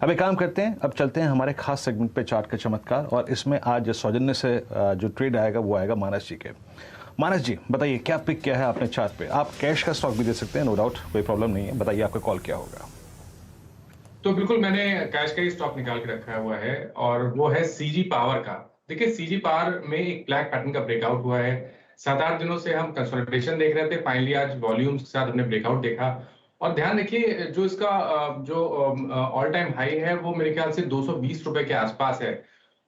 अब एक काम करते हैं, अब चलते हैं हमारे खास सेगमेंट पे चार्ट का चमत्कार, और इसमें आज सौजन्य से जो ट्रेड आएगा वो आएगा मानस जी के। मानस जी बताइए क्या पिक किया है आपने चार्ट पे? आप कैश का स्टॉक भी दे सकते हैं, नो डाउट, कोई प्रॉब्लम नहीं है। बताइए आपका कॉल क्या होगा? तो बिल्कुल मैंने कैश का ही स्टॉक निकाल के रखा हुआ है और वो है सीजी पावर का। देखिए सीजी पावर में एक ब्लैक पैटर्न का ब्रेकआउट हुआ है। 7-8 दिनों से हम कंसोलिडेशन देख रहे थे, फाइनली आज वॉल्यूम्स के साथ हमने ब्रेकआउट देखा। और ध्यान रखिए जो इसका जो ऑल टाइम हाई है वो मेरे ख्याल से 220 रुपए के आसपास है।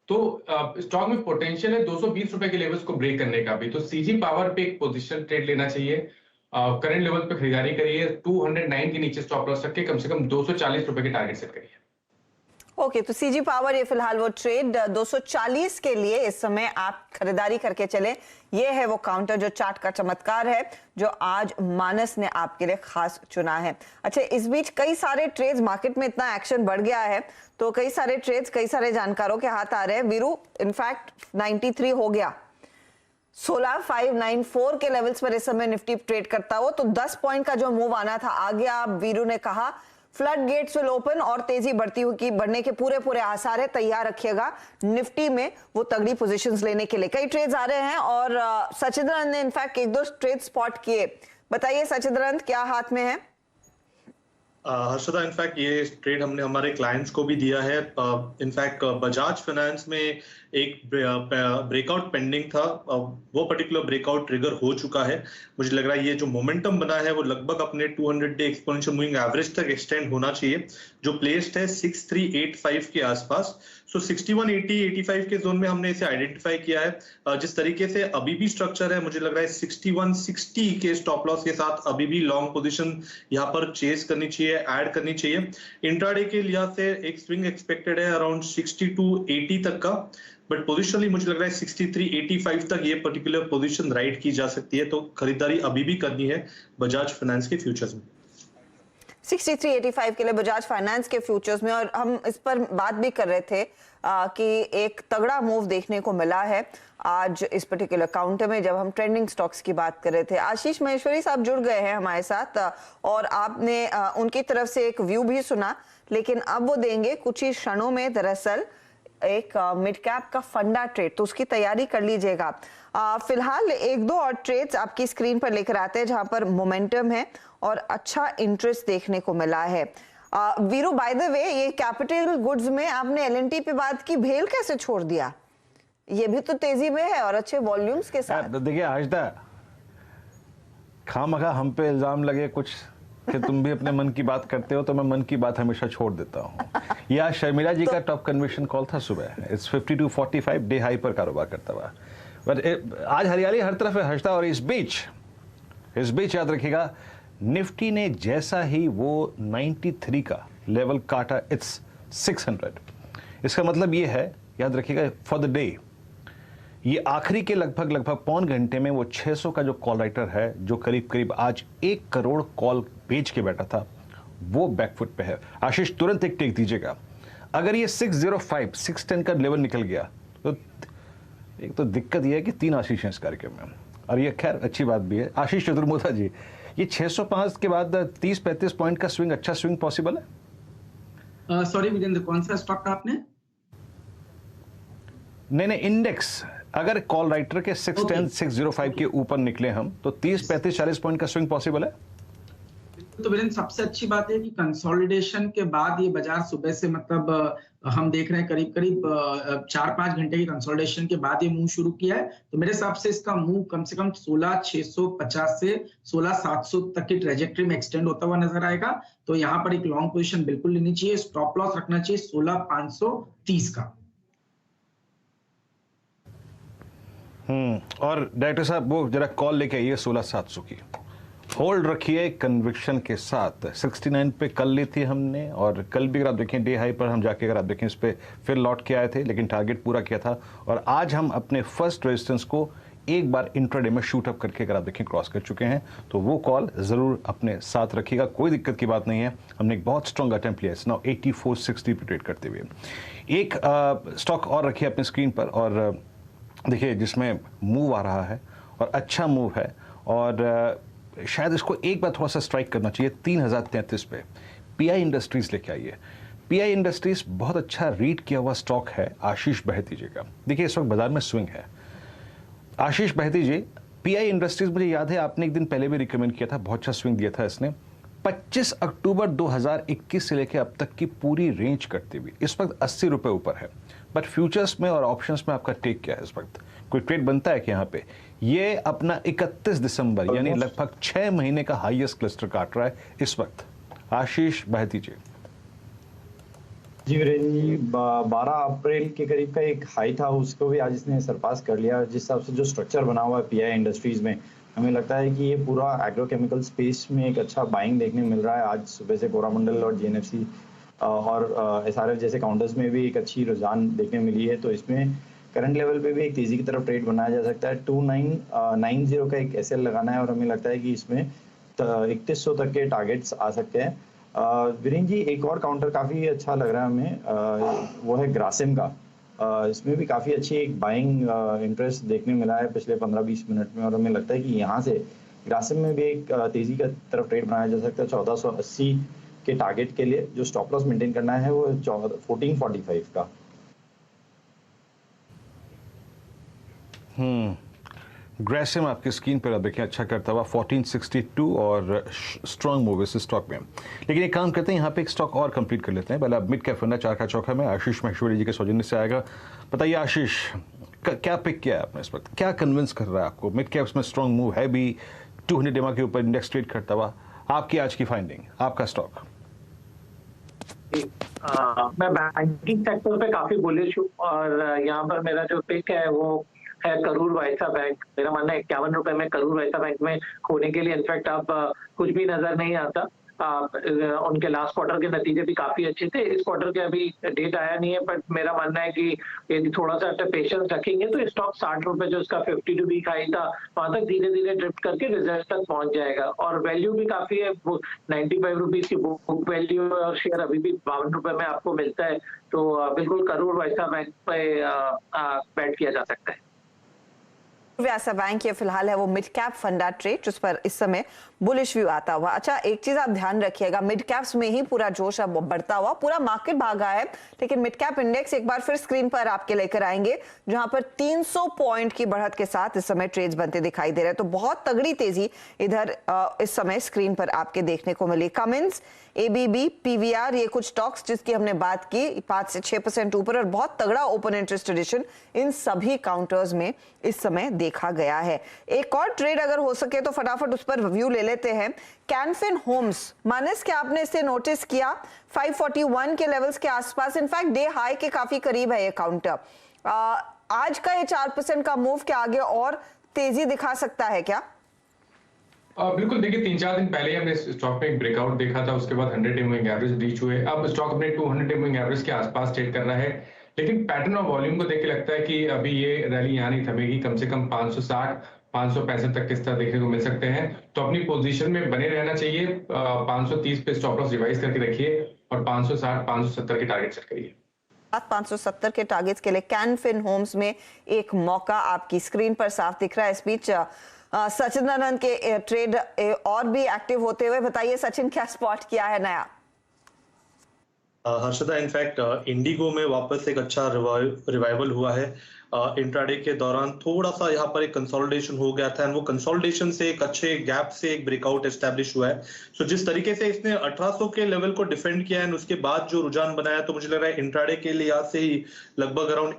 तो स्टॉक में पोटेंशियल है 220 रुपए के लेवल्स को ब्रेक करने का भी। तो सीजी पावर पे एक पोजीशन ट्रेड लेना चाहिए। करंट लेवल पे खरीदारी करिए, 209 के नीचे स्टॉप लॉस रख के कम से कम 240 रुपए के टारगेट सेट करिए। ओके, तो सीजी पावर ये फिलहाल वो ट्रेड 240 के लिए इस समय आप खरीदारी करके चले। ये है वो काउंटर जो चार्ट का चमत्कार है जो आज मानस ने आपके लिए खास चुना है। अच्छा, इस बीच कई सारे ट्रेड्स, मार्केट में इतना एक्शन बढ़ गया है तो कई सारे ट्रेड्स कई सारे जानकारों के हाथ आ रहे हैं। वीरू इनफैक्ट 93 हो गया, 16594 के लेवल्स पर इस समय निफ्टी ट्रेड करता हो तो 10 पॉइंट का जो मूव आना था आ गया। वीरू ने कहा फ्लड गेट्स विल ओपन और तेजी बढ़ने के पूरे आसार है। तैयार रखिएगा निफ्टी में वो तगड़ी पोजीशंस लेने के लिए। कई ट्रेड्स आ रहे हैं और सचिंद्रन ने इनफैक्ट एक दो ट्रेड स्पॉट किए। बताइए सचिंद्रन क्या हाथ में है? हर्षदा, इनफैक्ट ये ट्रेड हमने हमारे क्लाइंट्स को भी दिया है। इनफैक्ट बजाज फाइनेंस में एक ब्रेकआउट पेंडिंग था, वो पर्टिकुलर ब्रेकआउट ट्रिगर हो चुका है। मुझे लग रहा है ये जो मोमेंटम बना है वो लगभग अपने 200 डे एक्सपोनेंशियल मूविंग एवरेज तक एक्सटेंड होना चाहिए, जो प्लेस्ड है 6385 के आसपास। सो 6180 85 के जोन में हमने इसे आइडेंटिफाई किया है। जिस तरीके से अभी भी स्ट्रक्चर है, मुझे लग रहा है 6160 के स्टॉप लॉस के साथ अभी भी लॉन्ग पोजीशन यहाँ पर चेस करनी चाहिए, ऐड करनी चाहिए। इंट्राडे के लिहाज से एक स्विंग एक्सपेक्टेड है अराउंड 6280 तक का, बट पोजिशनली मुझे लग रहा है 6385 तक ये पर्टिकुलर पोजीशन राइट की जा सकती है। तो खरीदारी अभी भी करनी है बजाज फाइनेंस के फ्यूचर्स में, 6385 के लिए बजाज फाइनेंस के फ्यूचर्स में। और हम इस पर बात भी कर रहे थे कि एक तगड़ा मूव देखने को मिला है आज इस पर्टिकुलर काउंटर में जब हम ट्रेंडिंग स्टॉक्स की बात कर रहे थे। आशीष महेश्वरी साहब जुड़ गए हैं हमारे साथ और आपने उनकी तरफ से एक व्यू भी सुना, लेकिन अब वो देंगे कुछ ही क्षणों में दरअसल एक मिड कैप का फंडा ट्रेड, तो उसकी तैयारी कर लीजिएगा। फिलहाल एक दो और ट्रेड्स आपकी स्क्रीन पर लेकर आते हैं जहां पर मोमेंटम है और अच्छा इंटरेस्ट देखने को मिला है। वीरू, बाय द वे, ये कैपिटल गुड्स में आपने एलएनटी पे बात की, भेल कैसे छोड़ दिया? ये भी तो तेजी में है और अच्छे वॉल्यूम्स के साथ। देखिए आजदा, खामखा हम पे इल्जाम लगे कुछ कि तुम भी अपने मन की बात करते हो, तो मैं मन की बात हमेशा छोड़ देता हूँ। यह शर्मिला जी का टॉप कन्वेंशन कॉल था सुबह, इट्स 5245 डे हाई पर कारोबार करता हुआ। बट आज हरियाली हर तरफ है हर्षदा, और इस बीच याद रखिएगा निफ्टी ने जैसा ही वो 93 का लेवल काटा, इट्स 600। इसका मतलब ये है, याद रखिएगा, फॉर द डे ये आखिरी के लगभग पौन घंटे में वो 600 का जो कॉल राइटर है जो करीब आज 1 करोड़ कॉल बेच के बैठा था, वो बैकफुट पे है। आशीष तुरंत एक टेक दीजिएगा, अगर ये 605 610 का लेवल निकल गया तो एक तो दिक्कत ये है कि 3 आशीष हैं इस कार्यक्रम में, और ये खैर अच्छी बात भी है। आशीष चतुर्मोता जी, ये 605 के बाद 30-35 पॉइंट का स्विंग, अच्छा स्विंग पॉसिबल है? सॉरी वीरेंद्र, कौन सा स्टॉक था आपने? नहीं, इंडेक्स। अगर कॉल राइटर के 610 605 के ऊपर निकले हम तो 30-35-40 पॉइंट का स्विंग पॉसिबल है। तो वीरेंद्र, सबसे अच्छी बात है कि कंसोलिडेशन के बाद ये बाजार सुबह से मतलब हम देख रहे हैं करीब 4-5 घंटे की कंसोलिडेशन के बाद ये मूव शुरू किया है। तो मेरे हिसाब से इसका मूव कम से कम 16650 से 16700 तक की ट्रेजेक्टरी में एक्सटेंड होता हुआ नजर आएगा। तो यहाँ पर एक लॉन्ग पोजीशन बिल्कुल लेनी चाहिए, स्टॉप लॉस रखना चाहिए 16530 का। और डायरेक्टर साहब वो जरा कॉल लेके आइए 16700 की, होल्ड रखिए कन्विक्शन के साथ। 69 पे कल ली थी हमने, और कल भी अगर आप देखें डे हाई पर हम जाके अगर आप देखें इस पे फिर लौट के आए थे, लेकिन टारगेट पूरा किया था। और आज हम अपने फर्स्ट रेजिस्टेंस को एक बार इंट्राडे में शूट अप करके अगर आप देखें क्रॉस कर चुके हैं, तो वो कॉल जरूर अपने साथ रखिएगा, कोई दिक्कत की बात नहीं है। हमने एक बहुत स्ट्रॉन्ग अटेम्प्ट लिया है नाउ 8460 पे ट्रेड करते हुए। एक स्टॉक और रखिए अपने स्क्रीन पर, और देखिए जिसमें मूव आ रहा है और अच्छा मूव है, और शायद इसको एक बार थोड़ा सा स्ट्राइक करना चाहिए 3033 पे। पीआई इंडस्ट्रीज लेके आइए। पीआई इंडस्ट्रीज बहुत अच्छा रीड किया हुआ स्टॉक है आशीष बहती जी का। देखिए इस वक्त बाजार में स्विंग है। आशीष बहती जी, पीआई इंडस्ट्रीज, मुझे याद है आपने एक दिन पहले भी रिकमेंड किया था, बहुत अच्छा स्विंग दिया था इसने। 25 अक्टूबर 2021 से लेकर अब तक की पूरी रेंज करती हुई इस वक्त 80 रुपए ऊपर है। बट फ्यूचर्स में और ऑप्शंस में आपका टेक क्या है इस वक्त? कोई ट्रेड बनता है कि यहाँ पे ये अपना 31 दिसंबर यानी लगभग 6 महीने का हाईएस्ट क्लस्टर काट रहा है इस वक्त। आशीष बहती जी। जी वीरेंद्र जी, 12 अप्रैल के करीब का एक हाई था, उसको भी आज इसने सरपास कर लिया। जिस हिसाब से जो स्ट्रक्चर बना हुआ है पीआई इंडस्ट्रीज में, हमें लगता है कि ये पूरा एग्रोकेमिकल स्पेस में एक अच्छा बाइंग देखने मिल रहा है। आज सुबह से कोरामंडल और जीएनएफसी और एसआरएफ जैसे काउंटर्स में भी एक अच्छी रुझान देखने मिली है। तो इसमें करंट लेवल पे भी एक तेजी की तरफ ट्रेड बनाया जा सकता है। 2990 का एक एसएल लगाना है और हमें लगता है कि इसमें 3100 तक के टारगेट्स आ सकते हैं। वीरेंद्र जी, एक और काउंटर काफ़ी अच्छा लग रहा है हमें, वो है ग्रासिम का। इसमें भी काफ़ी अच्छी एक बाइंग इंटरेस्ट देखने मिला है पिछले 15-20 मिनट में और हमें लगता है कि यहाँ से ग्रासिम में भी एक तेज़ी की तरफ ट्रेड बनाया जा सकता है। 1480 के टारगेट के लिए जो स्टॉप लॉस मेंटेन करना है वो 1445 का। ग्रेसिम आपकी स्क्रीन पर देखिए अच्छा करता हुआ 1462 और स्ट्रॉन्ग मूव इस स्टॉक में। लेकिन एक काम करते हैं, यहाँ पे एक स्टॉक और कंप्लीट कर लेते हैं। पहले अब मिड कैप फंडा 4 का चौका में आशीष महेश्वरी जी के सौजन्य से आएगा। बताइए आशीष, क्या पिक किया है आपने इस वक्त? क्या कन्विंस कर रहा है आपको? मिड कैप्स में स्ट्रॉन्ग मूव है भी, 200 EMA के ऊपर इंडेक्स ट्रेड करता हुआ। आपकी आज की फाइंडिंग, आपका स्टॉक? मैं बैंकिंग सेक्टर पे काफी बुलिश हूँ और यहाँ पर मेरा जो पिक है वो है करूर वैसा बैंक। मेरा मानना है 51 रुपए में करूर वैसा बैंक में खोने के लिए इनफैक्ट अब कुछ भी नजर नहीं आता। उनके लास्ट क्वार्टर के नतीजे भी काफी अच्छे थे। इस क्वार्टर के अभी डेट आया नहीं है, बट मेरा मानना है कि यदि थोड़ा सा पेशेंस रखेंगे तो स्टॉक 60 रुपए जो इसका 52 वीक हाई था वहां तक धीरे धीरे ड्रिफ्ट करके रिजल्ट तक पहुंच जाएगा। और वैल्यू भी काफी है, 95 रुपीज की बुक वैल्यू है और शेयर अभी भी 52 रुपए में आपको मिलता है। तो बिल्कुल करूर वैसा बैंक पे बैट किया जा सकता है। व्यासा बैंक ये फिलहाल है वो मिड कैप फंडा ट्रेड जिस पर इस समय बुलिश व्यू आता हुआ। अच्छा, एक चीज आप ध्यान रखिएगा, मिड कैप्स में ही पूरा जोश अब बढ़ता हुआ, पूरा मार्केट भागा है, लेकिन मिड कैप इंडेक्स एक बार फिर स्क्रीन पर आपके लेकर आएंगे जहां पर 300 पॉइंट की बढ़त के साथ इस समय ट्रेड्स बनते दिखाई दे रहे हैं। तो बहुत तगड़ी तेजी इधर इस समय स्क्रीन पर आपके देखने को मिली। कमिंस, एबीबी, पीवीआर, ये कुछ स्टॉक्स जिसकी हमने बात की, 5 से 6% ऊपर और बहुत तगड़ा ओपन इंटरेस्ट एडिशन इन सभी काउंटर्स में इस समय देखा गया है। एक और ट्रेड अगर हो सके तो फटाफट उस पर व्यू ले लेते हैं। कैनफिन होम्स, मानस क्या आपने इसे नोटिस किया? 541 के लेवल्स के आसपास, इनफैक्ट डे हाई के काफी करीब है ये काउंटर। आज का ये 4% का मूव क्या आगे और तेजी दिखा सकता है क्या? बिल्कुल, देखिए 3-4 दिन पहले हमने स्टॉक में एक ब्रेकआउट देखा था, उसके बाद 100 मूविंग एवरेज रीच हुए। अब स्टॉक अपने 200 मूविंग एवरेज के आसपास ट्रेड कर रहा है, लेकिन पैटर्न और वॉल्यूम को देख के लगता है कि अभी ये रैली यहाँ नहीं थमेगी। कम से कम 560, 565 तक किस तरह देखने को मिल सकते हैं। तो अपनी पोजीशन में बने रहना चाहिए। 530 पे स्टॉप लॉस रिवाइज करके रखिए और 560, 570 के टारगेट सेट करिए। 570 के टारगेट्स के लिए कैनफिन होम्स में एक मौका आपकी स्क्रीन पर साफ दिख रहा है। इस बीच सचिदानंद के ट्रेड और भी एक्टिव होते हुए, बताइए सचिन क्या स्पॉट किया है नया? हर्षदा, इनफैक्ट इंडिगो में वापस एक अच्छा रिवाइवल हुआ है। इंट्राडे के दौरान थोड़ा सा यहाँ पर एक कंसोलिडेशन हो गया था एंड वो कंसोलिडेशन से एक अच्छे गैप से एक ब्रेकआउट एस्टैब्लिश हुआ है। सो जिस तरीके से इसने 1800 के लेवल को डिफेंड किया है उसके बाद जो रुझान बनाया, तो मुझे लग रहा है इंट्राडे के लिए यहाँ से ही लगभग अराउंड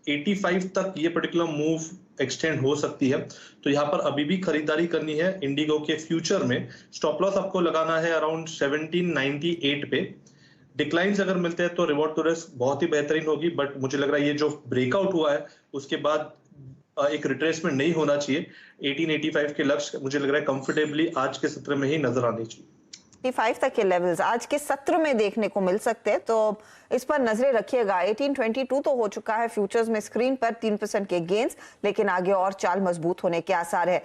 85 तक ये पर्टिकुलर मूव एक्सटेंड हो सकती है। तो यहाँ पर अभी भी खरीदारी करनी है इंडिगो के फ्यूचर में। स्टॉप लॉस आपको लगाना है अराउंड 1798 पे। डिक्लाइंस अगर मिलते हैं तो रिवॉर्ड टू रिस्क बहुत ही बेहतरीन होगी, बट मुझे लग रहा है ये जो ब्रेकआउट हुआ है उसके बाद एक रिट्रेसमेंट नहीं होना चाहिए। 1885 के लक्ष्य मुझे लग रहा है कंफर्टेबली आज के सत्र में ही नजर आनी चाहिए। 85 तक के लेवल्स आज के सत्र में देखने को मिल सकते हैं, तो इस पर नजरें रखिएगा। 1822 तो हो चुका है फ्यूचर्स में स्क्रीन पर 3% के गेंस, लेकिन आगे और चाल मजबूत होने के आसार है।